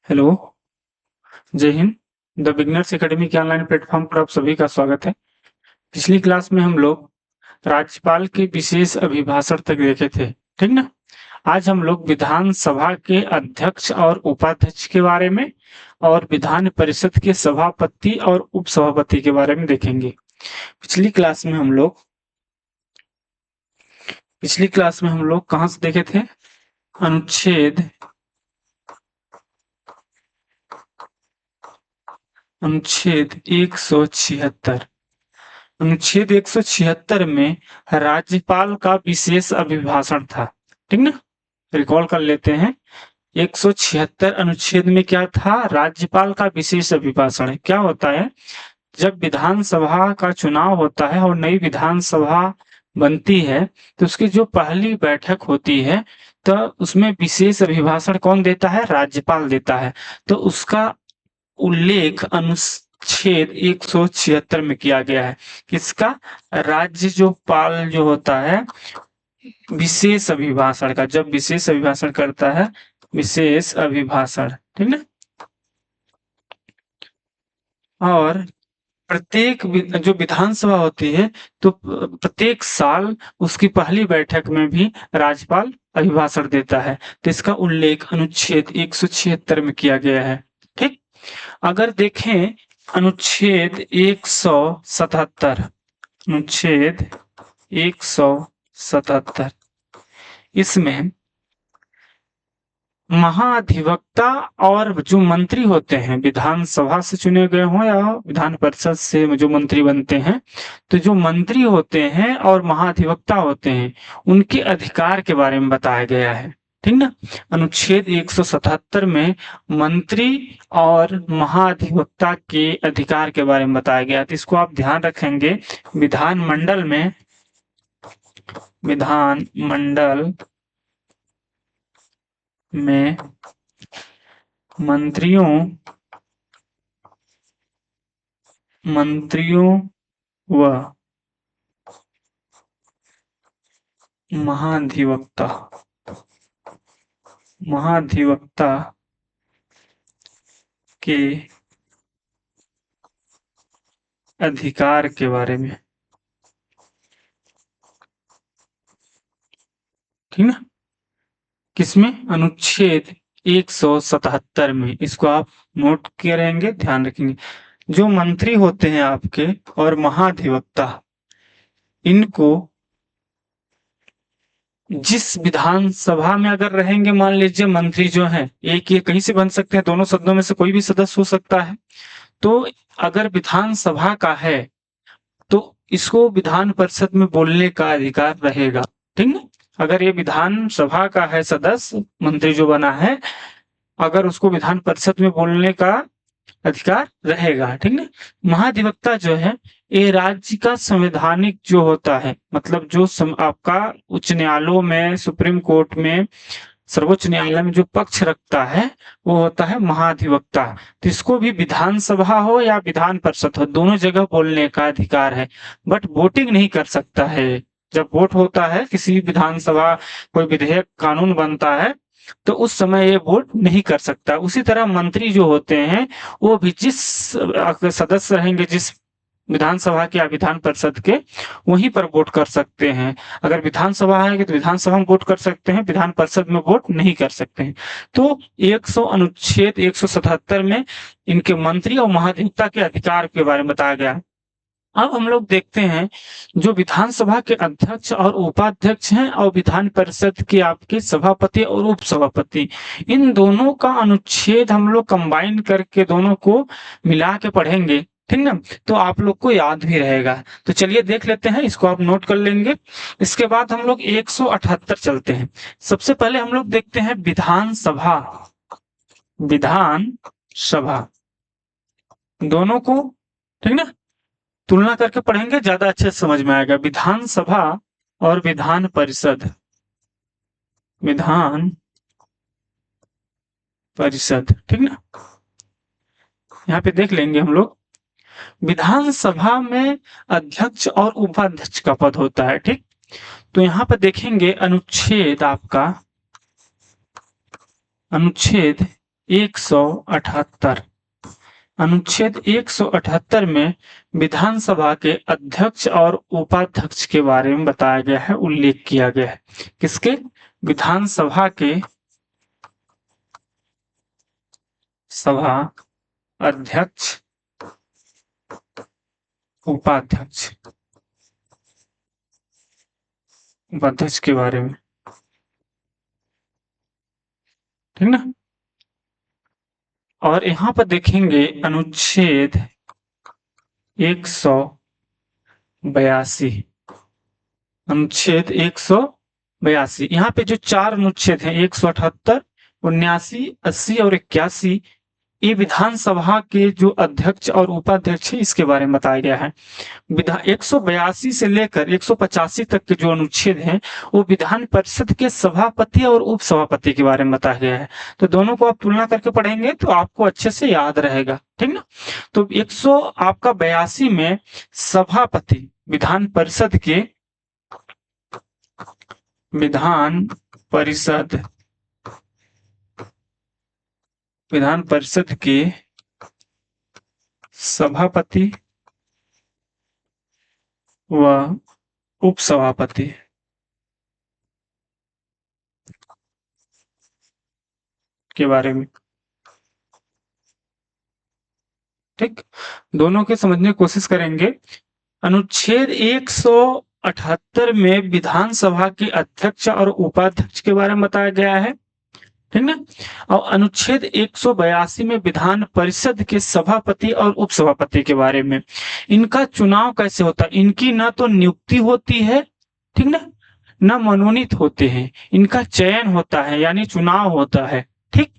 Hello, जय Hind. The beginners academy के online platform पर आप सभी का स्वागत है। पिछली क्लास में हम लोग राज्यपाल के विशेष अभिभाषण तक देखे थे, ठीक ना। आज हम लोग विधानसभा के अध्यक्ष और उपाध्यक्ष के बारे में और विधान परिषद के सभापति और उपसभापति के बारे में देखेंगे। पिछली क्लास में हम लोग कहाँ से देखे थे? अनुच्छेद 176। अनुच्छेद 176 में राज्यपाल का विशेष अभिभाषण था, ठीक ना। रिकॉल कर लेते हैं। 176 अनुच्छेद में क्या था? राज्यपाल का विशेष अभिभाषण। क्या होता है? जब विधानसभा का चुनाव होता है और नई विधानसभा बनती है तो उसकी जो पहली बैठक होती है तो उसमें विशेष अभिभाषण कौन देता है? राज्यपाल देता है। तो उसका उल्लेख अनुच्छेद 176 में किया गया है। किसका? राज्यपाल जो होता है विशेष अभिभाषण का, जब विशेष अभिभाषण करता है, विशेष अभिभाषण, ठीक ना। और प्रत्येक जो विधानसभा होती है तो प्रत्येक साल उसकी पहली बैठक में भी राज्यपाल अभिभाषण देता है। तो इसका उल्लेख अनुच्छेद 176 में किया गया है, ठीक। अगर देखें अनुच्छेद 177, अनुच्छेद 177, इसमें महाधिवक्ता और जो मंत्री होते हैं, विधानसभा से चुने गए हों या विधान परिषद से जो मंत्री बनते हैं, तो जो मंत्री होते हैं और महाधिवक्ता होते हैं उनके अधिकार के बारे में बताया गया है, ठीक ना। अनुच्छेद 177 में मंत्री और महाधिवक्ता के अधिकार के बारे में बताया गया। तो इसको आप ध्यान रखेंगे। विधानमंडल में मंत्रियों व महाधिवक्ता के अधिकार के बारे में, ठीक ना। किसमें? अनुच्छेद 177 में। इसको आप नोट करेंगे, ध्यान रखेंगे। जो मंत्री होते हैं आपके और महाधिवक्ता, इनको जिस विधानसभा में अगर रहेंगे, मान लीजिए मंत्री जो है एक ये कहीं से बन सकते हैं, दोनों सदनों में से कोई भी सदस्य हो सकता है। तो अगर विधानसभा का है तो इसको विधान परिषद में बोलने का अधिकार रहेगा, ठीक है। अगर ये विधानसभा का है सदस्य, मंत्री जो बना है, अगर उसको विधान परिषद में बोलने का अधिकार रहेगा, ठीक ना। महाधिवक्ता जो है ये राज्य का संवैधानिक जो होता है, मतलब जो आपका उच्च न्यायालयों में, सुप्रीम कोर्ट में, सर्वोच्च न्यायालय में जो पक्ष रखता है वो होता है महाधिवक्ता। तो इसको भी विधानसभा हो या विधान परिषद हो, दोनों जगह बोलने का अधिकार है, बट वोटिंग नहीं कर सकता है। जब वोट होता है किसी विधानसभा, कोई विधेयक कानून बनता है तो उस समय ये वोट नहीं कर सकता। उसी तरह मंत्री जो होते हैं वो भी जिस सदस्य रहेंगे जिस विधानसभा के या विधान परिषद के, वहीं पर वोट कर सकते हैं। अगर विधानसभा है तो विधानसभा में वोट कर सकते हैं, विधान परिषद में वोट नहीं कर सकते हैं। तो अनुच्छेद 177 में इनके मंत्री और महाधिवक्ता के अधिकार के बारे में बताया गया। अब हम लोग देखते हैं जो विधानसभा के अध्यक्ष और उपाध्यक्ष हैं और विधान परिषद के आपके सभापति और उपसभापति, इन दोनों का अनुच्छेद हम लोग कंबाइन करके दोनों को मिला के पढ़ेंगे, ठीक ना। तो आप लोग को याद भी रहेगा। तो चलिए देख लेते हैं, इसको आप नोट कर लेंगे। इसके बाद हम लोग 178 चलते हैं। सबसे पहले हम लोग देखते हैं विधानसभा दोनों को, ठीक ना, तुलना करके पढ़ेंगे, ज्यादा अच्छे से समझ में आएगा। विधानसभा और विधान परिषद, ठीक ना। यहाँ पे देख लेंगे हम लोग। विधानसभा में अध्यक्ष और उपाध्यक्ष का पद होता है, ठीक। तो यहाँ पर देखेंगे अनुच्छेद 178। अनुच्छेद 178 में विधानसभा के अध्यक्ष और उपाध्यक्ष के बारे में बताया गया है, उल्लेख किया गया है। किसके? विधानसभा के सभा अध्यक्ष, उपाध्यक्ष के बारे में, ठीक ना। और यहाँ पर देखेंगे अनुच्छेद 182, अनुच्छेद 182। यहाँ पे जो 4 अनुच्छेद हैं 178, 79, 80 और 81, ये विधानसभा के जो अध्यक्ष और उपाध्यक्ष है इसके बारे में बताया गया है। 182 से लेकर 185 तक के जो अनुच्छेद हैं वो विधान परिषद के सभापति और उपसभापति के बारे में बताया गया है। तो दोनों को आप तुलना करके पढ़ेंगे तो आपको अच्छे से याद रहेगा, ठीक ना। तो 182 में सभापति विधान परिषद के, विधान परिषद के सभापति व उपसभापति के बारे में, ठीक। दोनों के समझने की कोशिश करेंगे। अनुच्छेद 178 में विधानसभा के अध्यक्ष और उपाध्यक्ष के बारे में बताया गया है, ठीक ना। और अनुच्छेद 182 में विधान परिषद के सभापति और उपसभापति के बारे में, इनका चुनाव कैसे होता है। इनकी ना तो नियुक्ति होती है, ठीक ना, न मनोनीत होते हैं, इनका चयन होता है यानी चुनाव होता है, ठीक।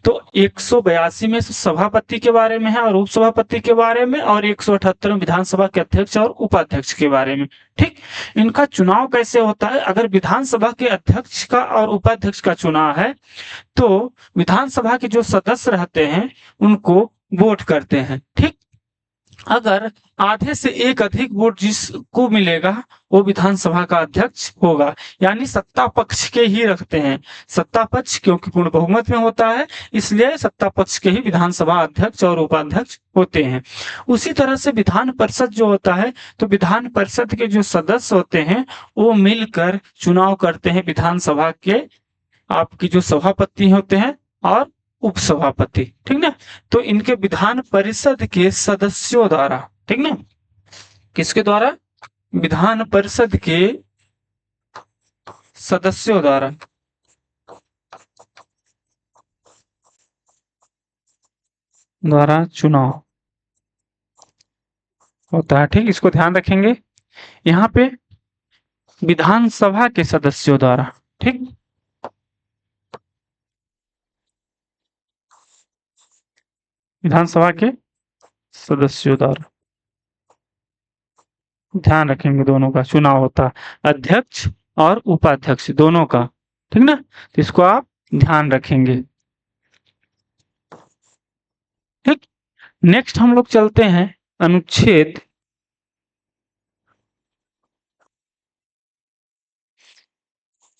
तो 182 में सभापति के बारे में है और उपसभापति के बारे में, और 178 में विधानसभा के अध्यक्ष और उपाध्यक्ष के बारे में, ठीक। इनका चुनाव कैसे होता है। अगर विधानसभा के अध्यक्ष का और उपाध्यक्ष का चुनाव है तो विधानसभा के जो सदस्य रहते हैं उनको वोट करते हैं, ठीक। अगर आधे से एक अधिक वोट जिसको मिलेगा वो विधानसभा का अध्यक्ष होगा, यानी सत्ता पक्ष के ही रखते हैं। सत्ता पक्ष क्योंकि पूर्ण बहुमत में होता है इसलिए सत्ता पक्ष के ही विधानसभा अध्यक्ष और उपाध्यक्ष होते हैं। उसी तरह से विधान परिषद जो होता है तो विधान परिषद के जो सदस्य होते हैं वो मिलकर चुनाव करते हैं विधानसभा के, आपकी जो सभापति होते हैं और उपसभापति, ठीक ना। तो इनके विधान परिषद के सदस्यों द्वारा, ठीक ना, किसके द्वारा, विधान परिषद के सदस्यों द्वारा चुनाव होता है, ठीक। इसको ध्यान रखेंगे। यहाँ पे विधानसभा के सदस्यों द्वारा, ठीक, विधानसभा के सदस्यों द्वारा ध्यान रखेंगे, दोनों का चुनाव होता है, अध्यक्ष और उपाध्यक्ष दोनों का, ठीक ना। तो इसको आप ध्यान रखेंगे, ठीक। नेक्स्ट हम लोग चलते हैं अनुच्छेद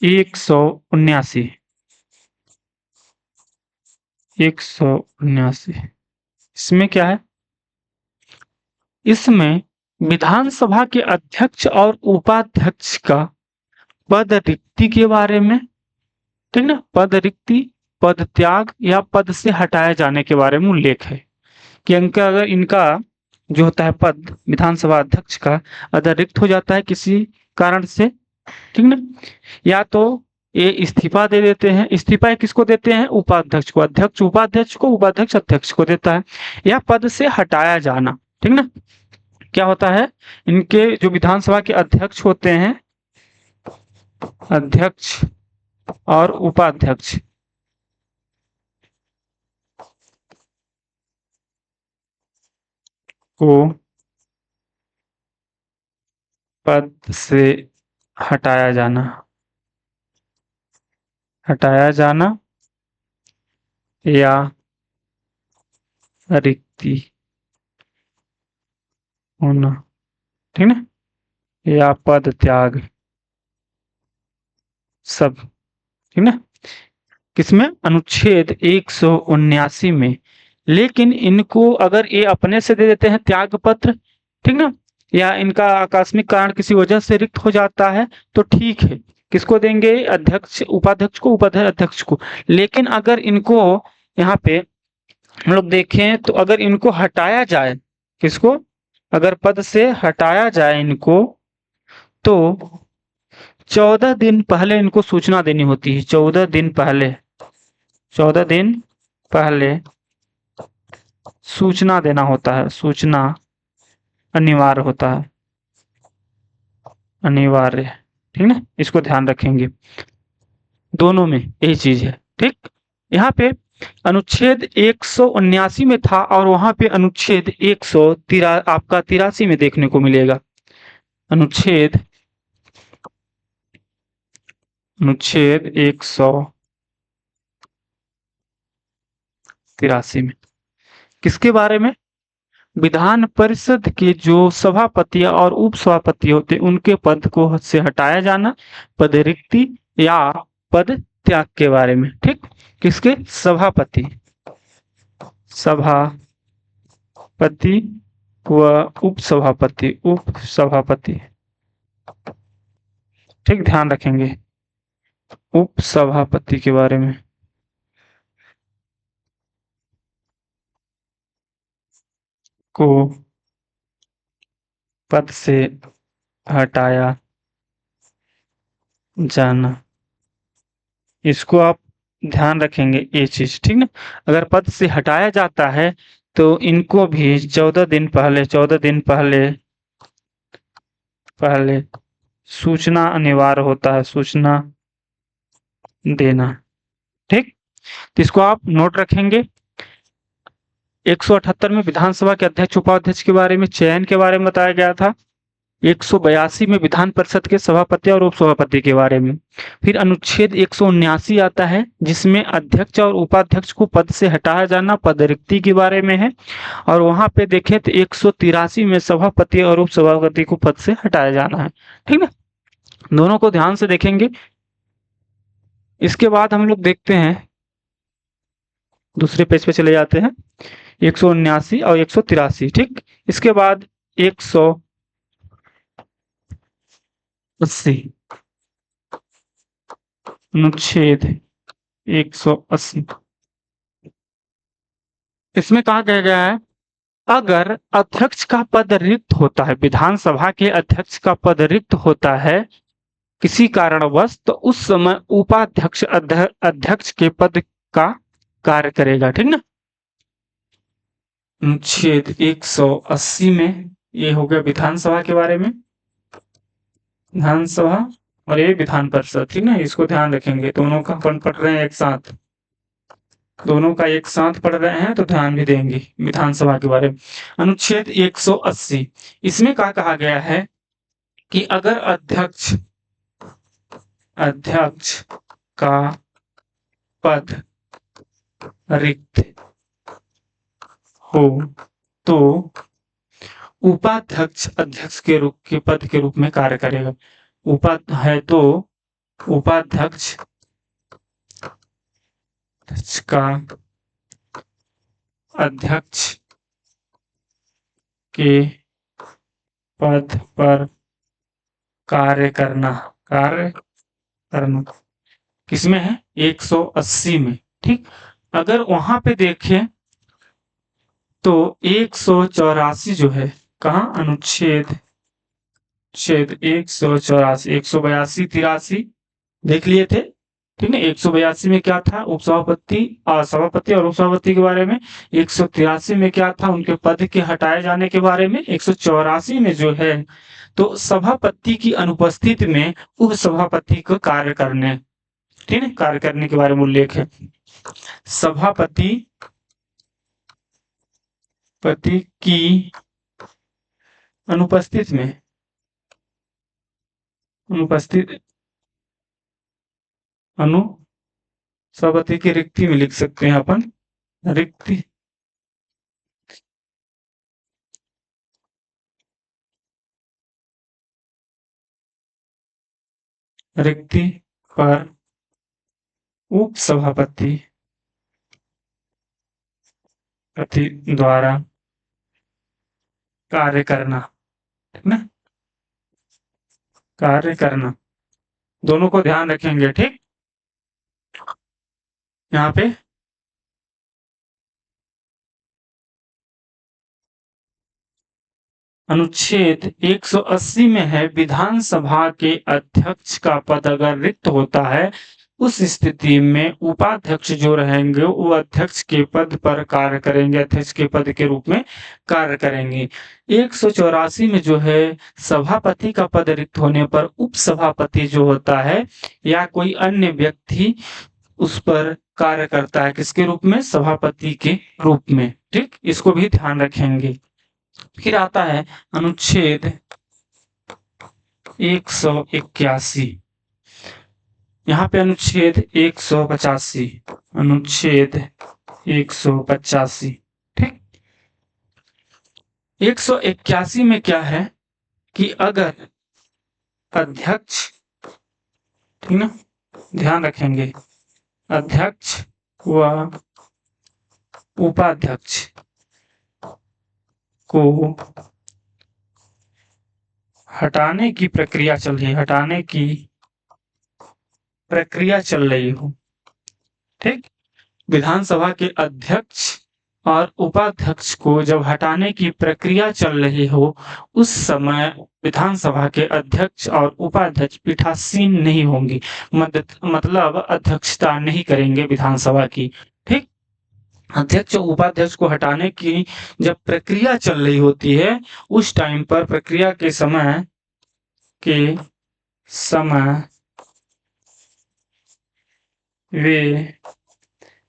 179। 179 इसमें क्या है, इसमें विधानसभा के अध्यक्ष और उपाध्यक्ष का पद रिक्ति के बारे में, ठीक ना, पद रिक्ति, पद त्याग या पद से हटाए जाने के बारे में उल्लेख है कि अगर इनका जो होता है पद विधानसभा अध्यक्ष का अगर रिक्त हो जाता है किसी कारण से, ठीक ना, या तो ये इस्तीफा दे देते हैं। इस्तीफा किसको देते हैं, उपाध्यक्ष को, अध्यक्ष उपाध्यक्ष को, उपाध्यक्ष अध्यक्ष को देता है, या पद से हटाया जाना, ठीक ना। क्या होता है, इनके जो विधानसभा के अध्यक्ष होते हैं, अध्यक्ष और उपाध्यक्ष को पद से हटाया जाना या रिक्ति होना, ठीक ना, या पद त्याग, सब, ठीक ना। किसमें? अनुच्छेद 179 में। लेकिन इनको अगर ये अपने से दे देते हैं त्याग पत्र, ठीक ना, या इनका आकस्मिक कारण किसी वजह से रिक्त हो जाता है तो ठीक है, किसको देंगे? अध्यक्ष, उपाध्यक्ष को, उपाध्यक्ष को। लेकिन अगर इनको यहाँ पे हम लोग देखें तो अगर इनको हटाया जाए, किसको? अगर पद से हटाया जाए इनको, तो 14 दिन पहले इनको सूचना देनी होती है। 14 दिन पहले, 14 दिन पहले सूचना देना होता है। सूचना अनिवार्य होता है, अनिवार्य, ठीक ना, इसको ध्यान रखेंगे। दोनों में यही चीज है, ठीक। यहाँ पे अनुच्छेद 179 में था और वहां पे अनुच्छेद 183 में देखने को मिलेगा। अनुच्छेद 183 में किसके बारे में? विधान परिषद के जो सभापति और उपसभापति होते उनके पद को से हटाया जाना, पद रिक्ति या पद त्याग के बारे में, ठीक। किसके? सभापति, सभापति व उपसभापति, उपसभापति, ठीक, ध्यान रखेंगे उपसभापति के बारे में। को पद से हटाया जाना, इसको आप ध्यान रखेंगे ये चीज, ठीक ना। अगर पद से हटाया जाता है तो इनको भी 14 दिन पहले, 14 दिन पहले सूचना अनिवार्य होता है, सूचना देना, ठीक। तो इसको आप नोट रखेंगे। 178 में विधानसभा के अध्यक्ष उपाध्यक्ष के बारे में, चयन के बारे में बताया गया था। 182 में विधान परिषद के सभापति और उपसभापति के बारे में। फिर अनुच्छेद 179 आता है जिसमें अध्यक्ष और उपाध्यक्ष को पद से हटाया जाना, पद रिक्ति के बारे में है। और वहां पे देखें तो 183 में सभापति और उपसभापति को पद से हटाया जाना है, ठीक है। दोनों को ध्यान से देखेंगे। इसके बाद हम लोग देखते हैं, दूसरे पेज पे चले जाते हैं। 179 और 183, ठीक। इसके बाद 180, अनुच्छेद 180, इसमें कहा गया है अगर अध्यक्ष का पद रिक्त होता है, विधानसभा के अध्यक्ष का पद रिक्त होता है किसी कारणवश, तो उस समय उपाध्यक्ष अध्यक्ष के पद का कार्य करेगा, ठीक ना। अनुच्छेद 180 में ये हो गया विधानसभा के बारे में, विधानसभा, और ये विधान परिषद, ठीक ना। इसको ध्यान रखेंगे, दोनों का अपन पढ़ रहे हैं एक साथ, दोनों का एक साथ पढ़ रहे हैं तो ध्यान भी देंगे विधानसभा के बारे में। अनुच्छेद 180, इसमें क्या कहा गया है कि अगर अध्यक्ष का पद रिक्त हो तो उपाध्यक्ष अध्यक्ष के पद के रूप में कार्य करेगा। है तो उपाध्यक्ष का अध्यक्ष के पद पर कार्य करना किसमें है? 180 में, ठीक। अगर वहां पे देखें तो 184 जो है, कहा? अनुच्छेद 184, 182, 83 देख लिए थे, ठीक है। 182 में क्या था? उपसभापति, सभापति और उपसभापति के बारे में। 183 में क्या था? उनके पद के हटाए जाने के बारे में। 184 में जो है तो सभापति की अनुपस्थिति में उप सभापति को कार्य करने, ठीक है, कार्य करने के बारे में उल्लेख है। सभापति की अनुपस्थित में, सभापति की रिक्ति में लिख सकते हैं अपन, रिक्ति पर उपसभापति द्वारा कार्य करना, ठीक ना, कार्य करना, दोनों को ध्यान रखेंगे। ठीक, यहाँ पे अनुच्छेद 180 में है, विधानसभा के अध्यक्ष का पद अगर रिक्त होता है, उस स्थिति में उपाध्यक्ष जो रहेंगे वो अध्यक्ष के पद पर कार्य करेंगे, अध्यक्ष के पद के रूप में कार्य करेंगे। 184 में जो है, सभापति का पद रिक्त होने पर उपसभापति जो होता है या कोई अन्य व्यक्ति उस पर कार्य करता है, किसके रूप में, सभापति के रूप में। ठीक, इसको भी ध्यान रखेंगे। फिर आता है अनुच्छेद 181, यहाँ पे अनुच्छेद 185, अनुच्छेद 185। ठीक, 181 में क्या है कि अगर अध्यक्ष, ठीक ना, ध्यान रखेंगे, अध्यक्ष व उपाध्यक्ष को हटाने की प्रक्रिया चल रही है, हटाने की प्रक्रिया चल रही हो। ठीक, विधानसभा के अध्यक्ष और उपाध्यक्ष को जब हटाने की प्रक्रिया चल रही हो, उस समय विधानसभा के अध्यक्ष और उपाध्यक्ष पीठासीन नहीं होंगे, मतलब अध्यक्षता नहीं करेंगे विधानसभा की। ठीक, अध्यक्ष और उपाध्यक्ष को हटाने की जब प्रक्रिया चल रही होती है, उस टाइम पर प्रक्रिया के समय वे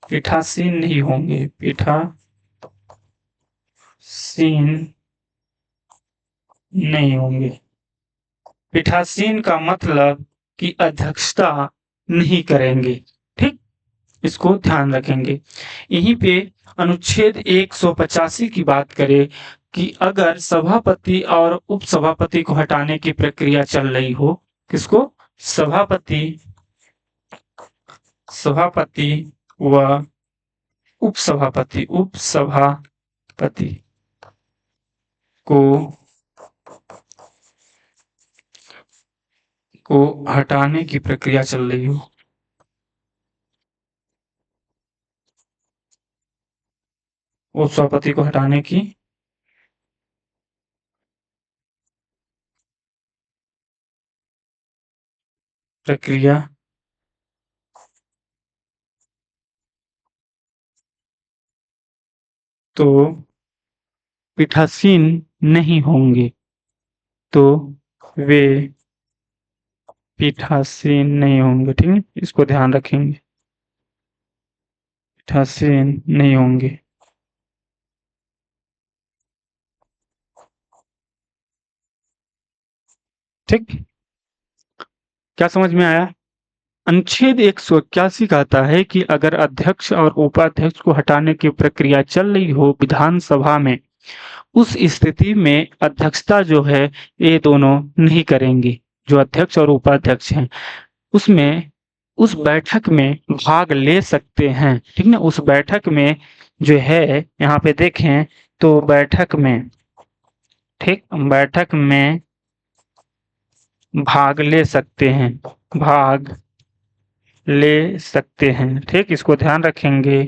पीठासीन नहीं होंगे, पीठासीन नहीं होंगे। पीठासीन का मतलब कि अध्यक्षता नहीं करेंगे। ठीक, इसको ध्यान रखेंगे। यहीं पे अनुच्छेद 185 की बात करें कि अगर सभापति और उपसभापति को हटाने की प्रक्रिया चल रही हो, किसको, सभापति व उपसभापति को हटाने की प्रक्रिया चल रही हो, उपसभापति को हटाने की प्रक्रिया तो पीठासीन नहीं होंगे, तो वे पीठासीन नहीं होंगे। ठीक है, इसको ध्यान रखेंगे, पीठासीन नहीं होंगे। ठीक, क्या समझ में आया? अनुच्छेद 181 कहता है कि अगर अध्यक्ष और उपाध्यक्ष को हटाने की प्रक्रिया चल रही हो विधानसभा में, उस स्थिति में अध्यक्षता जो है ये दोनों नहीं करेंगे, जो अध्यक्ष और उपाध्यक्ष हैं उसमें उस बैठक में भाग ले सकते हैं। ठीक ना, उस बैठक में जो है, यहाँ पे देखें तो बैठक में, ठीक, बैठक में भाग ले सकते हैं, भाग ले सकते हैं। ठीक, इसको ध्यान रखेंगे।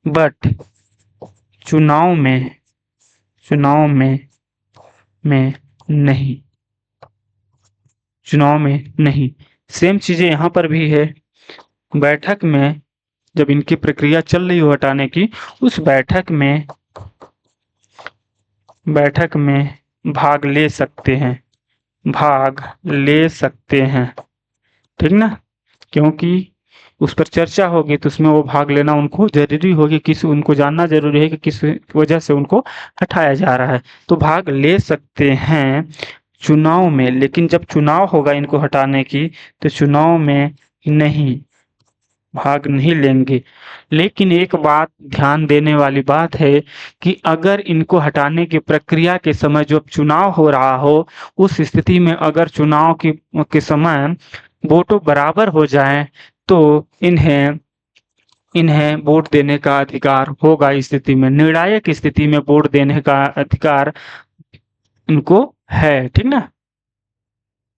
बट चुनाव में नहीं, चुनाव में नहीं। सेम चीजें यहाँ पर भी है, बैठक में जब इनकी प्रक्रिया चल रही हो हटाने की, उस बैठक में भाग ले सकते हैं, भाग ले सकते हैं। ठीक ना, क्योंकि उस पर चर्चा होगी तो उसमें वो भाग लेना उनको जरूरी होगी, उनको जानना जरूरी है कि किस वजह से उनको हटाया जा रहा है। तो भाग ले सकते हैं चुनाव में, लेकिन जब चुनाव होगा इनको हटाने की तो चुनाव में नहीं, भाग नहीं लेंगे। लेकिन एक बात ध्यान देने वाली बात है कि अगर इनको हटाने की प्रक्रिया के समय जब चुनाव हो रहा हो, उस स्थिति में अगर चुनाव के समय वोटों बराबर हो जाएं तो इन्हें इन्हें वोट देने का अधिकार होगा। इस स्थिति में, निर्णायक स्थिति में वोट देने का अधिकार इनको है, ठीक ना।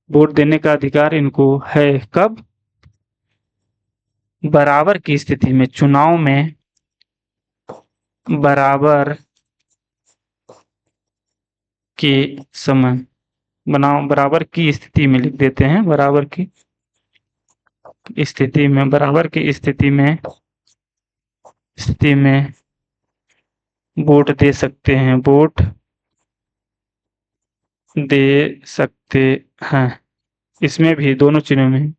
वोट देने का अधिकार इनको है कब? बराबर की स्थिति में, चुनाव में बराबर के समय, बराबर की स्थिति में लिख देते हैं, बराबर की स्थिति में, बराबर की स्थिति में वोट दे सकते हैं, वोट दे सकते हैं। इसमें भी दोनों चिन्हों में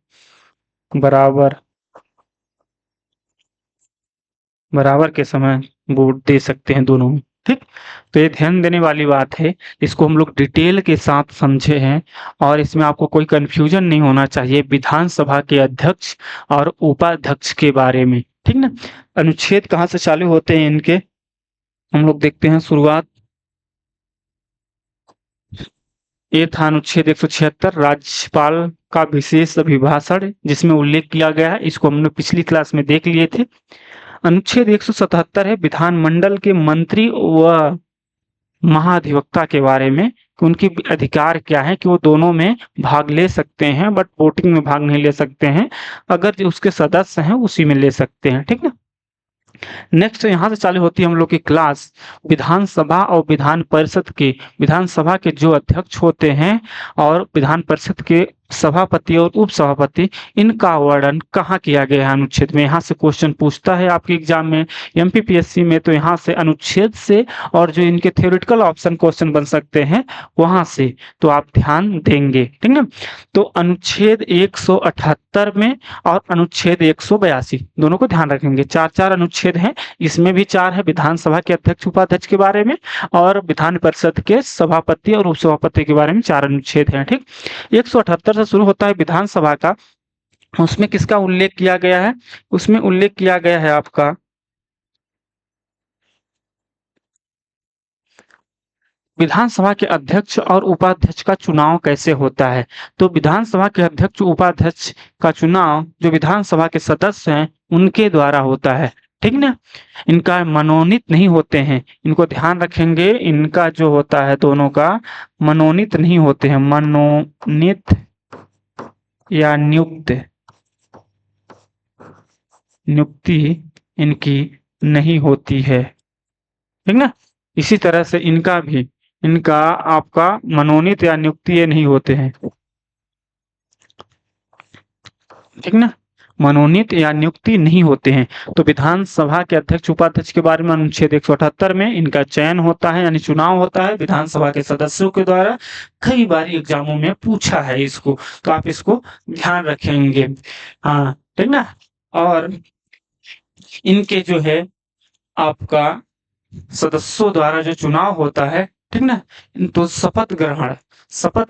बराबर के समय वोट दे सकते हैं दोनों में, ठीक। तो ये ध्यान देने वाली बात है, इसको हम लोग डिटेल के साथ समझे हैं और इसमें आपको कोई कंफ्यूजन नहीं होना चाहिए विधानसभा के अध्यक्ष और उपाध्यक्ष के बारे में, ठीक ना। अनुच्छेद कहाँ से चालू होते हैं इनके, हम लोग देखते हैं। शुरुआत ये था अनुच्छेद 176, राज्यपाल का विशेष अभिभाषण, जिसमें उल्लेख किया गया है, इसको हमने पिछली क्लास में देख लिए थे। अनुच्छेद 177 है विधानमंडल के मंत्री व महाधिवक्ता के बारे में, कि उनके अधिकार क्या है, कि वो दोनों में भाग ले सकते हैं, बट वोटिंग में भाग नहीं ले सकते हैं, अगर जो उसके सदस्य हैं उसी में ले सकते हैं, ठीक ना। नेक्स्ट यहाँ से चालू होती है हम लोग की क्लास विधानसभा और विधान परिषद के, विधानसभा के जो अध्यक्ष होते हैं और विधान परिषद के सभापति और उपसभापति, इनका वर्णन कहाँ किया गया है अनुच्छेद में। यहाँ से क्वेश्चन पूछता है आपके एग्जाम में, एमपीपीएससी में, तो यहाँ से अनुच्छेद से और जो इनके थ्योरेटिकल ऑप्शन क्वेश्चन बन सकते हैं वहां से, तो आप ध्यान देंगे, ठीक ना। तो अनुच्छेद 178 में और अनुच्छेद 182 दोनों को ध्यान रखेंगे। चार चार अनुच्छेद हैं, इसमें भी चार है विधानसभा के अध्यक्ष उपाध्यक्ष के बारे में, और विधान परिषद के सभापति और उपसभापति के बारे में चार अनुच्छेद हैं, ठीक। 178 से शुरू होता है विधानसभा का, उसमें किसका उल्लेख किया गया है, उसमें उल्लेख किया गया है आपका विधानसभा के अध्यक्ष और उपाध्यक्ष का चुनाव कैसे होता है। तो विधानसभा के अध्यक्ष उपाध्यक्ष का चुनाव जो विधानसभा के सदस्य हैं उनके द्वारा होता है, ठीक ना। इनका मनोनीत नहीं होते हैं, इनको ध्यान रखेंगे, इनका जो होता है दोनों का मनोनीत नहीं होते हैं, मनोनीत या नियुक्ति इनकी नहीं होती है, ठीक ना। इसी तरह से इनका आपका मनोनीत या नियुक्ति ये नहीं होते हैं, ठीक ना, मनोनीत या नियुक्ति नहीं होते हैं। तो विधानसभा के अध्यक्ष उपाध्यक्ष के बारे में अनुच्छेद 178 में इनका चयन होता है, यानी चुनाव होता है विधानसभा के सदस्यों के द्वारा। कई बार एग्जामों में पूछा है इसको, तो आप इसको ध्यान रखेंगे, हाँ, ठीक ना। और इनके जो है आपका सदस्यों द्वारा जो चुनाव होता है, ठीक ना। तो शपथ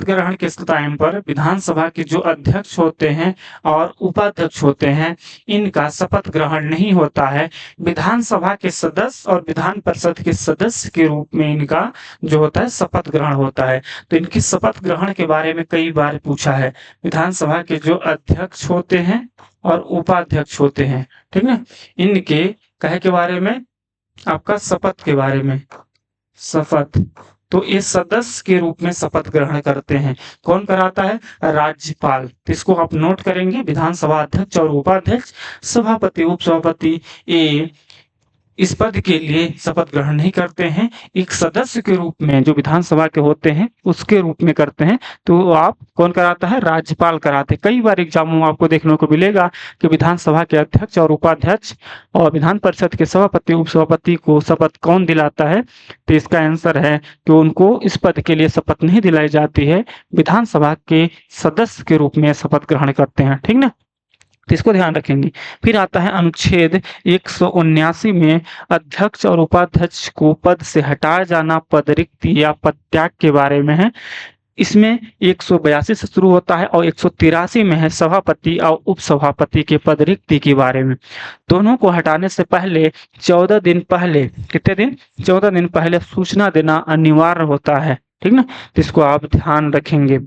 ग्रहण के टाइम पर विधानसभा के जो अध्यक्ष होते हैं और उपाध्यक्ष होते हैं, इनका शपथ ग्रहण नहीं होता है। विधानसभा के सदस्य और विधान परिषद के सदस्य के रूप में इनका जो होता है शपथ ग्रहण होता है। तो इनकी शपथ ग्रहण के बारे में कई बार पूछा है। विधानसभा के जो अध्यक्ष होते हैं और उपाध्यक्ष होते हैं, ठीक ना, इनके कहे के बारे में, आपका शपथ के बारे में, शपथ, तो ये सदस्य के रूप में शपथ ग्रहण करते हैं। कौन कराता है? राज्यपाल। तो इसको आप नोट करेंगे, विधानसभा अध्यक्ष और उपाध्यक्ष, सभापति उपसभापति ये इस पद के लिए शपथ ग्रहण नहीं करते हैं, एक सदस्य के रूप में जो विधानसभा के होते हैं उसके रूप में करते हैं। तो आप कौन कराता है? राज्यपाल कराते हैं। कई बार एग्जामों में आपको देखने को मिलेगा कि विधानसभा के अध्यक्ष और उपाध्यक्ष और विधान परिषद के सभापति उपसभापति को शपथ कौन दिलाता है? तो इसका आंसर है कि उनको इस पद के लिए शपथ नहीं दिलाई जाती है, विधानसभा के सदस्य के रूप में शपथ ग्रहण करते हैं, ठीक ना। तो इसको ध्यान रखेंगे। फिर आता है अनुच्छेद 179 में अध्यक्ष और उपाध्यक्ष को पद से हटाया जाना, पद रिक्ति या पद त्याग के बारे में है। इसमें 182 से शुरू होता है और 183 में है सभापति और उपसभापति के पद रिक्ति के बारे में। दोनों को हटाने से पहले 14 दिन पहले, कितने दिन? 14 दिन पहले सूचना देना अनिवार्य होता है, ठीक ना। तो इसको आप ध्यान रखेंगे।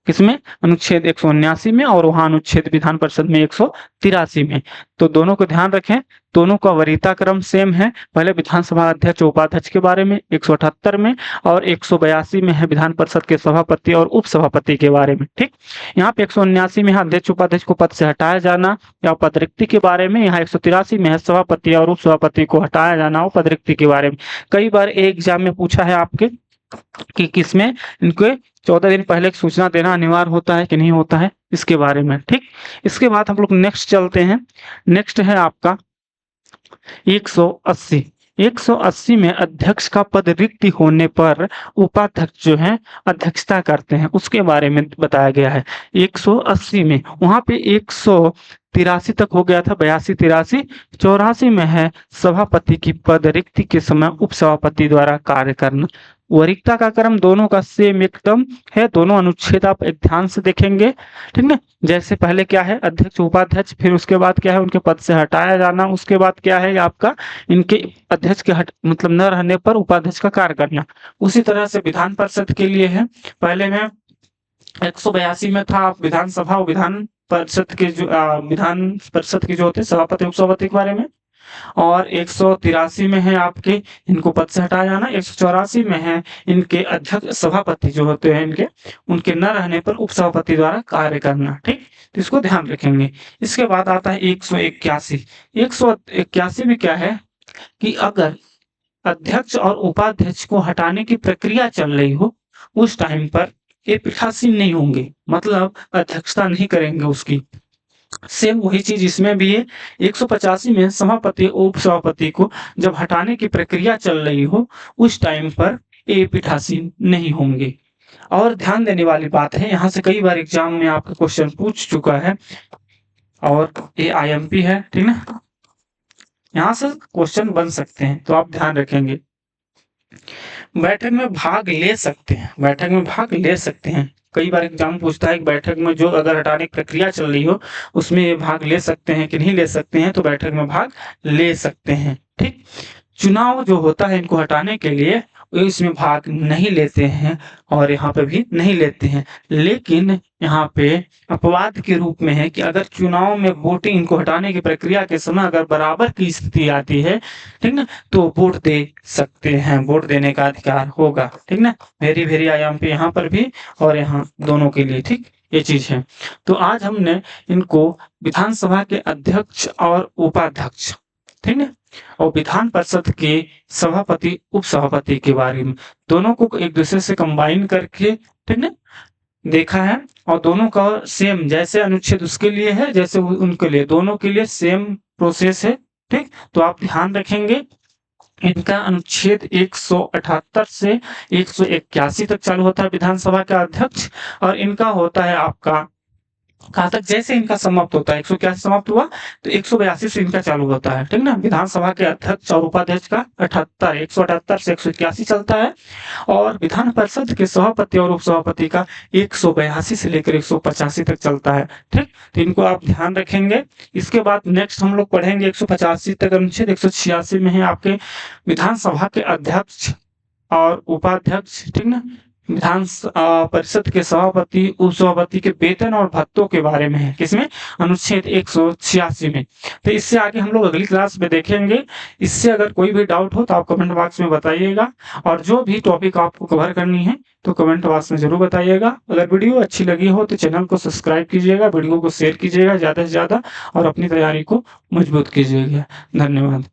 किसमें? अनुच्छेद 179 में, और वहां अनुच्छेद विधान परिषद में 183 में। तो दोनों को ध्यान रखें, दोनों का वरीयता क्रम सेम है। पहले विधानसभा अध्यक्ष उपाध्यक्ष के बारे में 178 में, और 182 में है विधान परिषद के सभापति और उपसभापति के बारे में। ठीक, यहाँ पे 179 में है अध्यक्ष उपाध्यक्ष को पद से हटाया जाना या पदरिक्ति के बारे में। यहाँ 183 में है सभापति और उपसभापति को हटाया जाना और पदरिक्ति के बारे में। कई बार एग्जाम में पूछा है आपके कि किसमें इनके 14 दिन पहले सूचना देना अनिवार्य होता है कि नहीं होता है, इसके बारे में। ठीक, इसके बाद हम लोग नेक्स्ट चलते हैं। नेक्स्ट है आपका 180। 180 में अध्यक्ष का पद रिक्त होने पर उपाध्यक्ष जो है अध्यक्षता करते हैं, उसके बारे में बताया गया है 180 में। वहां पे 183 तक हो गया था, 82, 83, 84 में है सभापति की पद रिक्ति के समय उपसभापति द्वारा कार्य करना। वरीयता का क्रम दोनों का सेम एकदम है, दोनों अनुच्छेद आप एक ध्यान से देखेंगे। ठीक ना, जैसे पहले क्या है अध्यक्ष उपाध्यक्ष, फिर उसके बाद क्या है उनके पद से हटाया जाना, उसके बाद क्या है आपका इनके अध्यक्ष के मतलब न रहने पर उपाध्यक्ष का कार्य करना। उसी तरह से विधान परिषद के लिए है, पहले में 182 में था विधानसभा विधान परिषद के जो विधान परिषद के जो होते सभापति उपसभापति के बारे में, और 183 में है आपके इनको पद से हटाया जाना, 184 में है इनके अध्यक्ष सभापति जो होते हैं इनके उनके न रहने पर उपसभापति द्वारा कार्य करना। ठीक, तो इसको ध्यान रखेंगे। इसके बाद आता है 181। 181 में क्या है कि अगर अध्यक्ष और उपाध्यक्ष को हटाने की प्रक्रिया चल रही हो उस टाइम पर ये पीठासीन नहीं होंगे, मतलब अध्यक्षता नहीं करेंगे उसकी। सेम वही चीज इसमें भी है। 185 में सभापति उप सभापति को जब हटाने की प्रक्रिया चल रही हो उस टाइम पर ये पीठासीन नहीं होंगे। और ध्यान देने वाली बात है, यहाँ से कई बार एग्जाम में आपका क्वेश्चन पूछ चुका है और ये IMP है, ठीक ना, यहाँ से क्वेश्चन बन सकते हैं, तो आप ध्यान रखेंगे। बैठक में भाग ले सकते हैं, बैठक में भाग ले सकते हैं। कई बार एग्जाम पूछता है कि बैठक में जो अगर हटाने की प्रक्रिया चल रही हो उसमें ये भाग ले सकते हैं कि नहीं ले सकते हैं, तो बैठक में भाग ले सकते हैं। ठीक, चुनाव जो होता है इनको हटाने के लिए इसमें भाग नहीं लेते हैं और यहाँ पे भी नहीं लेते हैं, लेकिन यहाँ पे अपवाद के रूप में है कि अगर चुनाव में वोटिंग इनको हटाने की प्रक्रिया के समय अगर बराबर की स्थिति आती है, ठीक ना, तो वोट दे सकते हैं, वोट देने का अधिकार होगा। ठीक ना, वेरी IMP यहाँ पर भी और यहाँ दोनों के लिए। ठीक, ये चीज है। तो आज हमने इनको विधानसभा के अध्यक्ष और उपाध्यक्ष, ठीक है, और विधान परिषद के सभापति उप सभापति के बारे में दोनों को एक दूसरे से कंबाइन करके, ठीक है, देखा है। और दोनों का सेम जैसे अनुच्छेद उसके लिए है जैसे उनके लिए, दोनों के लिए सेम प्रोसेस है। ठीक, तो आप ध्यान रखेंगे इनका अनुच्छेद 178 से 181 तक चालू होता है विधानसभा का अध्यक्ष, और इनका होता है आपका कहाँ तक, जैसे इनका समाप्त होता है 181 समाप्त हुआ तो 182 से इनका चालू होता है। ठीक ना, विधानसभा के अध्यक्ष और उपाध्यक्ष का 178 से 181 चलता है, और विधान परिषद के सभापति और उपसभापति का 182 से लेकर 185 तक चलता है। ठीक, तो इनको आप ध्यान रखेंगे। इसके बाद नेक्स्ट हम लोग पढ़ेंगे 185 तक अनुच्छेद। 186 में है आपके विधानसभा के अध्यक्ष और उपाध्यक्ष, ठीक ना, विधान परिषद के सभापति उप सभापति के वेतन और भत्तों के बारे में है, किसमें, अनुच्छेद 186 में। तो इससे आगे हम लोग अगली क्लास में देखेंगे। इससे अगर कोई भी डाउट हो तो आप कमेंट बॉक्स में बताइएगा, और जो भी टॉपिक आपको कवर करनी है तो कमेंट बॉक्स में जरूर बताइएगा। अगर वीडियो अच्छी लगी हो तो चैनल को सब्सक्राइब कीजिएगा, वीडियो को शेयर कीजिएगा ज्यादा से ज्यादा, और अपनी तैयारी को मजबूत कीजिएगा। धन्यवाद।